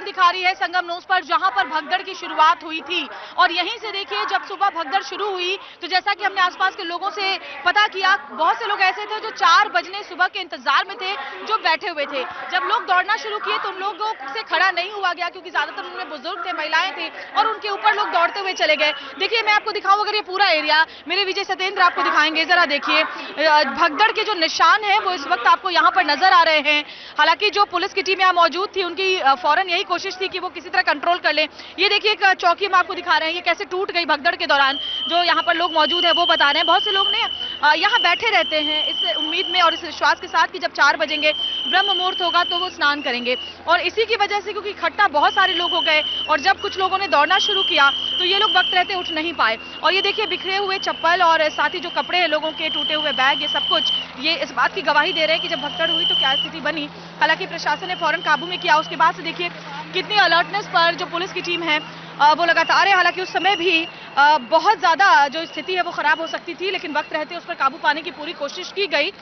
Location दिखा रही है संगम नोस पर, जहां पर भगदड़ की शुरुआत हुई थी। और यहीं से देखिए जब सुबह भगदड़ शुरू हुई तो जैसा कि हमने आसपास के लोगों से पता किया, बहुत से लोग ऐसे थे जो 4 बजने सुबह के इंतजार में थे, जो बैठे हुए थे। जब लोग दौड़ना शुरू किए तो उन लोगों से खड़ा नहीं हुआ गया, क्योंकि ज्यादातर उनमें बुजुर्ग थे, महिलाएं थी, और उनके ऊपर लोग दौड़ते हुए चले गए। देखिए मैं आपको दिखाऊं, अगर ये पूरा एरिया, मेरे विजय सत्येंद्र आपको दिखाएंगे, जरा देखिए भगदड़ के जो निशान है वो इस वक्त आपको यहाँ पर नजर आ रहे हैं। हालांकि जो पुलिस की टीम यहाँ मौजूद थी, उनकी फौरन यही कोशिश थी कि वो किसी तरह कंट्रोल कर ले। ये देखिए एक चौकी हम आपको दिखा रहे हैं, ये कैसे टूट गई भगदड़ के दौरान। जो यहाँ पर लोग मौजूद है वो बता रहे हैं, बहुत से लोग ने यहाँ बैठे रहते हैं इस उम्मीद में और इस विश्वास के साथ कि जब 4 बजेंगे ब्रह्म मुहूर्त होगा तो वो स्नान करेंगे। और इसी की वजह से, क्योंकि इकट्ठा बहुत सारे लोग हो गए और जब कुछ लोगों ने दौड़ना शुरू किया तो ये लोग वक्त रहते उठ नहीं पाए। और ये देखिए बिखरे हुए चप्पल और साथ ही जो कपड़े हैं लोगों के, टूटे हुए बैग, ये सब कुछ ये इस बात की गवाही दे रहे हैं कि जब भगदड़ हुई तो क्या स्थिति बनी। हालांकि प्रशासन ने फौरन काबू में किया। उसके बाद से देखिए कितनी अलर्टनेस पर जो पुलिस की टीम है वो लगातार है। हालांकि उस समय भी बहुत ज्यादा जो स्थिति है वो खराब हो सकती थी, लेकिन वक्त रहते उस पर काबू पाने की पूरी कोशिश की गई।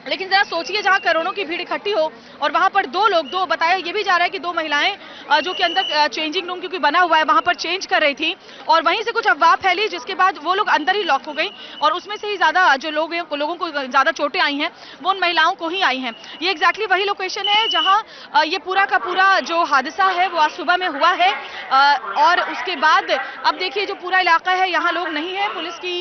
लेकिन जरा सोचिए, जहां करोड़ों की भीड़ इकट्ठी हो और वहां पर दो बताया ये भी जा रहा है कि 2 महिलाएं जो कि अंदर चेंजिंग रूम क्योंकि बना हुआ है वहां पर चेंज कर रही थी, और वहीं से कुछ अफवाह फैली, जिसके बाद वो लोग अंदर ही लॉक हो गई और उसमें से ही ज्यादा जो लोगों को ज्यादा चोटें आई हैं वो उन महिलाओं को ही आई हैं। ये एग्जैक्टली वही लोकेशन है जहाँ ये पूरा का पूरा जो हादसा है वो आज सुबह में हुआ है। और उसके बाद अब देखिए जो पूरा इलाका है यहाँ लोग नहीं है। पुलिस की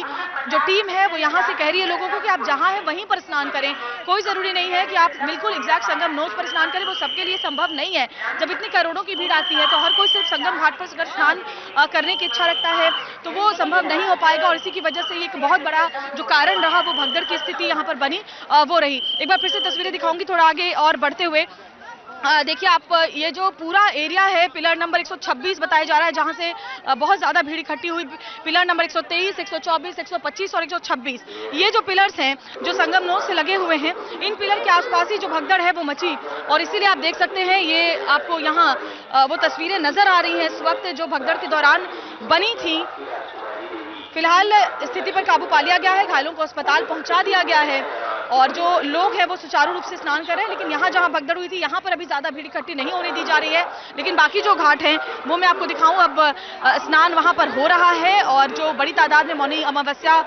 जो टीम है वो यहाँ से कह रही है लोगों को कि आप जहाँ है वहीं पर स्नान करें, कोई जरूरी नहीं है कि आप बिल्कुल एग्जैक्ट संगम नोस पर स्नान करें, वो सबके लिए संभव नहीं है। जब इतनी करोड़ों की भीड़ आती है तो हर कोई सिर्फ संगम घाट पर अगर स्नान करने की इच्छा रखता है तो वो संभव नहीं हो पाएगा। और इसी की वजह से एक बहुत बड़ा जो कारण रहा वो भगदड़ की स्थिति यहाँ पर बनी वो रही। एक बार फिर से तस्वीरें दिखाऊंगी थोड़ा आगे और बढ़ते हुए। देखिए आप, ये जो पूरा एरिया है पिलर नंबर 126 बताया जा रहा है, जहां से बहुत ज्यादा भीड़ इकट्ठी हुई। पिलर नंबर 123, 124, 125 और 126, ये जो पिलर्स हैं जो संगम नोस से लगे हुए हैं, इन पिलर के आसपास ही जो भगदड़ है वो मची। और इसीलिए आप देख सकते हैं ये आपको यहाँ वो तस्वीरें नजर आ रही हैं इस वक्त जो भगदड़ के दौरान बनी थी। फिलहाल स्थिति पर काबू पा लिया गया है, घायलों को अस्पताल पहुंचा दिया गया है और जो लोग हैं वो सुचारू रूप से स्नान कर रहे हैं। लेकिन यहाँ जहाँ भगदड़ हुई थी यहाँ पर अभी ज्यादा भीड़ इकट्ठी नहीं होने दी जा रही है। लेकिन बाकी जो घाट हैं वो मैं आपको दिखाऊं, अब स्नान वहां पर हो रहा है और जो बड़ी तादाद में मौनी अमावस्या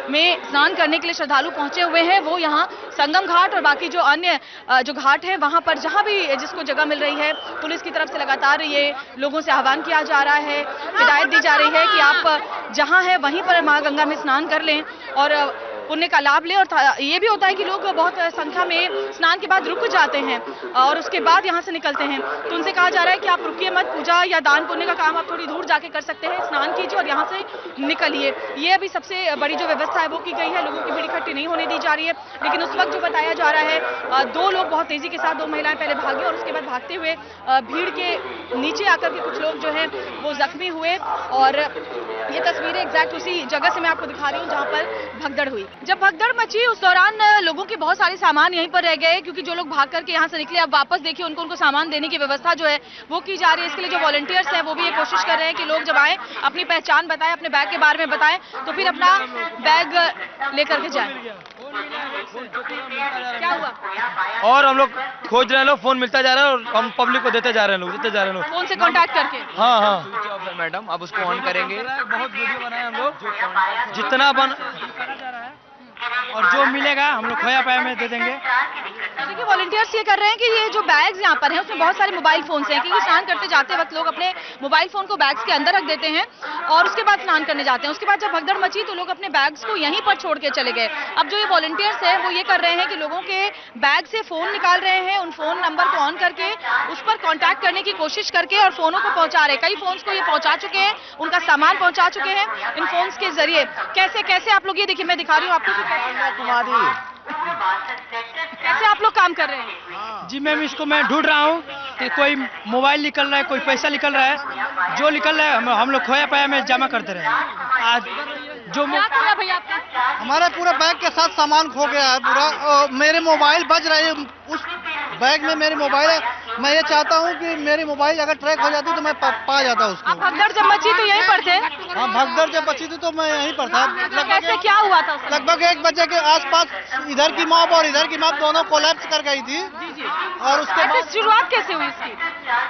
में स्नान करने के लिए श्रद्धालु पहुंचे हुए हैं वो यहाँ संगम घाट और बाकी जो अन्य जो घाट है वहां पर जहां भी जिसको जगह मिल रही है, पुलिस की तरफ से लगातार ये लोगों से आह्वान किया जा रहा है, हिदायत दी जा रही है कि आप जहां है वहीं पर मां गंगा में स्नान कर लें और पुण्य का लाभ लें। और ये भी होता है कि लोग बहुत संख्या में स्नान के बाद रुक जाते हैं और उसके बाद यहाँ से निकलते हैं, तो उनसे कहा जा रहा है कि आप रुकिए मत, पूजा या दान पुण्य का काम आप थोड़ी दूर जाके कर सकते हैं, स्नान कीजिए और यहाँ से निकलिए। ये अभी सबसे बड़ी जो व्यवस्था है वो की गई है, लोगों की भीड़ इकट्ठी नहीं होने दी जा रही है। लेकिन उस वक्त जो बताया जा रहा है 2 लोग बहुत तेजी के साथ, 2 महिलाएं पहले भागी और उसके बाद भागते हुए भीड़ के नीचे आकर के कुछ लोग जो है वो जख्मी हुए। और ये तस्वीरें एग्जैक्ट उसी जगह से मैं आपको दिखा रही हूँ जहाँ पर भगदड़ हुई। जब भगदड़ मची उस दौरान लोगों के बहुत सारे सामान यहीं पर रह गए, क्योंकि जो लोग भाग करके यहाँ से निकले अब वापस देखिए उनको सामान देने की व्यवस्था जो है वो की जा रही है। इसके लिए जो वॉलंटियर्स हैं वो भी ये कोशिश कर रहे हैं कि लोग जब आए अपनी पहचान बताएं, अपने बैग के बारे में बताएं, तो फिर अपना बैग लेकर के जाएं। क्या हुआ? और हम लोग खोज रहे हैं, लोग फोन मिलता जा रहा है और हम पब्लिक को देते जा रहे हैं, लोग देते जा रहे हैं, लोग फोन से कांटेक्ट करके। हाँ हाँ मैडम अब उसको ऑन करेंगे। बहुत वीडियो बनाए हम लोग, जितना बन और जो मिलेगा हम लोग खोया पाया में दे देंगे। देखिए वॉलंटियर्स ये कर रहे हैं कि ये जो बैग्स यहाँ पर हैं उसमें बहुत सारे मोबाइल फोन्स हैं, क्योंकि स्नान करते जाते वक्त लोग अपने मोबाइल फोन को बैग्स के अंदर रख देते हैं और उसके बाद स्नान करने जाते हैं। उसके बाद जब भगदड़ मची तो लोग अपने बैग्स को यहीं पर छोड़ के चले गए। अब जो ये वॉलंटियर्स हैं वो ये कर रहे हैं कि लोगों के बैग से फोन निकाल रहे हैं, उन फोन नंबर को ऑन करके उस पर कॉन्टैक्ट करने की कोशिश करके और फोनों को पहुंचा रहे हैं। कई फोन्स को ये पहुंचा चुके हैं, उनका सामान पहुंचा चुके हैं इन फोन्स के जरिए। कैसे कैसे आप लोग, ये देखिए मैं दिखा रही हूँ आपको, कैसे आप लोग काम कर रहे हैं? जी मैम, इसको मैं ढूंढ रहा हूँ कि कोई मोबाइल निकल रहा है, कोई पैसा निकल रहा है, जो निकल रहा है हम लोग खोया पाया में जमा करते रहे। आज जो क्या कर रहा है भैया आपका? हमारा पूरा बैग के साथ सामान खो गया है पूरा। मेरे मोबाइल बज रहे हैं, उस बैग में मेरी मोबाइल है। मैं ये चाहता हूँ कि मेरी मोबाइल अगर ट्रैक हो जाती तो मैं पा जाता उसको। आप भगदड़ जब मची तो यहीं पर थे? हाँ, भगदड़ जब बची थी तो मैं यहीं पर था। कैसे क्या हुआ था उस समय? लगभग 1 बजे के आसपास इधर की मॉब और इधर की मॉब दोनों कोलैप्स कर गई थी। और उसके ऐसे बाद शुरुआत कैसे हुई इसकी?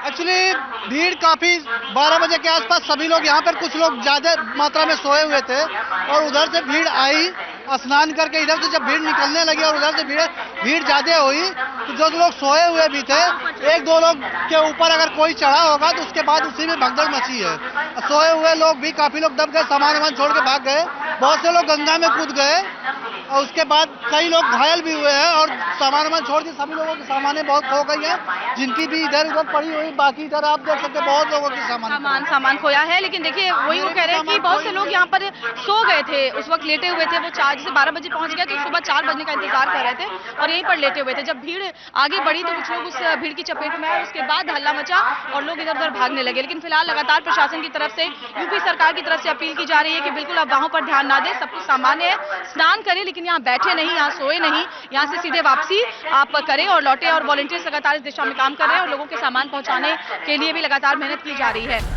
एक्चुअली भीड़ काफी 12 बजे के आसपास सभी लोग यहाँ पर, कुछ लोग ज्यादा मात्रा में सोए हुए थे और उधर से भीड़ आई स्नान करके। इधर से जब भीड़ निकलने लगी और उधर से भीड़ ज्यादा हुई तो जो लोग सोए हुए भी थे, 1-2 लोग के ऊपर अगर कोई चढ़ा होगा तो उसके बाद उसी में भगदड़ मची है। सोए हुए लोग भी काफी लोग दब गए, सामान छोड़ के भाग गए, बहुत से लोग गंगा में कूद गए और उसके बाद कई लोग घायल भी हुए हैं और सामान छोड़ के सभी लोगों की सामानें बहुत खो गई हैं, जिनकी भी इधर उधर पड़ी हुई। बाकी इधर आप देख सकते हैं बहुत लोगों की सामान खोया है। लेकिन देखिए वही वो कह रहे हैं कि बहुत से लोग यहाँ पर सो गए थे, उस वक्त लेटे हुए थे। वो 12 बजे पहुंच गए तो सुबह 4 बजने का इंतजार कर रहे थे और यहीं पर लेटे हुए थे। जब भीड़ आगे बढ़ी तो कुछ लोग उस भीड़ की चपेट में आए, उसके बाद हल्ला मचा और लोग इधर उधर भागने लगे। लेकिन फिलहाल लगातार प्रशासन की तरफ से, यूपी सरकार की तरफ से अपील की जा रही है कि बिल्कुल आप वहां पर ध्यान ना दें, सब कुछ सामान्य है, स्नान करें लेकिन यहाँ बैठे नहीं, यहाँ सोए नहीं, यहाँ से सीधे वापसी आप करें और लौटे। और वॉलंटियर्स लगातार इस दिशा में काम कर रहे हैं और लोगों के सामान पहुंचाने के लिए भी लगातार मेहनत की जा रही है।